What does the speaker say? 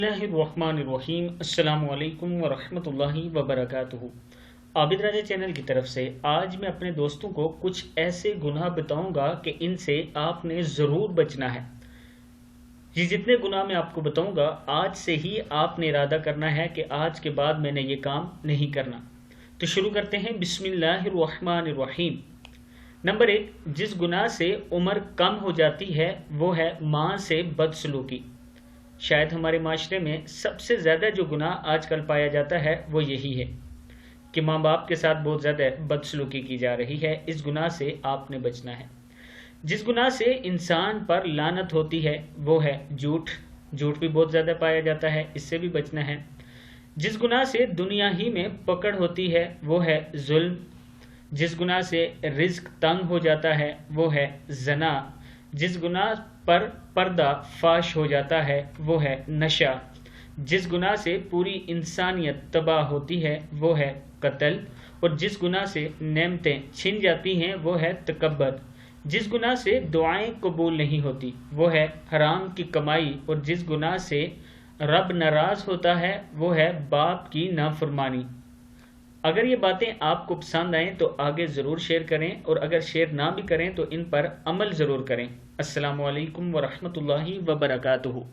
बिस्मिल्लाहिर्रहमानिर्रहीम। अस्सलामु अलैकुम वरहमतुल्लाहि वबरकातुहू। आबिद राजा चैनल की तरफ से आज मैं अपने दोस्तों को कुछ ऐसे गुनाह बताऊंगा कि इनसे आपने ज़रूर बचना है। ये जितने गुनाह मैं आपको बताऊंगा आज से ही आपने इरादा करना है कि आज के बाद मैंने ये काम नहीं करना। तो शुरू करते हैं। बिस्मिल्लाहिर्रहमानिर्रहीम। नंबर 1, जिस गुनाह से उम्र कम हो जाती है वो है माँ से बदसलूकी। शायद हमारे माशरे में सबसे ज़्यादा जो गुनाह आजकल पाया जाता है वो यही है कि माँ बाप के साथ बहुत ज़्यादा बदसलूकी की जा रही है। इस गुनाह से आपने बचना है। जिस गुनाह से इंसान पर लानत होती है वो है झूठ। झूठ भी बहुत ज़्यादा पाया जाता है, इससे भी बचना है। जिस गुनाह से दुनिया ही में पकड़ होती है वो है जुल्म। जिस गुनाह से रिज्क तंग हो जाता है वो है ज़ना। जिस गुनाह पर पर्दा फाश हो जाता है वो है नशा। जिस गुनाह से पूरी इंसानियत तबाह होती है वो है कत्ल। और जिस गुनाह से नेमतें छिन जाती हैं वो है तकब्बर। जिस गुनाह से दुआएं कबूल नहीं होती वो है हराम की कमाई। और जिस गुनाह से रब नाराज होता है वो है बाप की नाफरमानी। अगर ये बातें आपको पसंद आएँ तो आगे ज़रूर शेयर करें, और अगर शेयर ना भी करें तो इन पर अमल ज़रूर करें। अस्सलामु अलैकुम वरहमतुल्लाहि वबरकातुहू।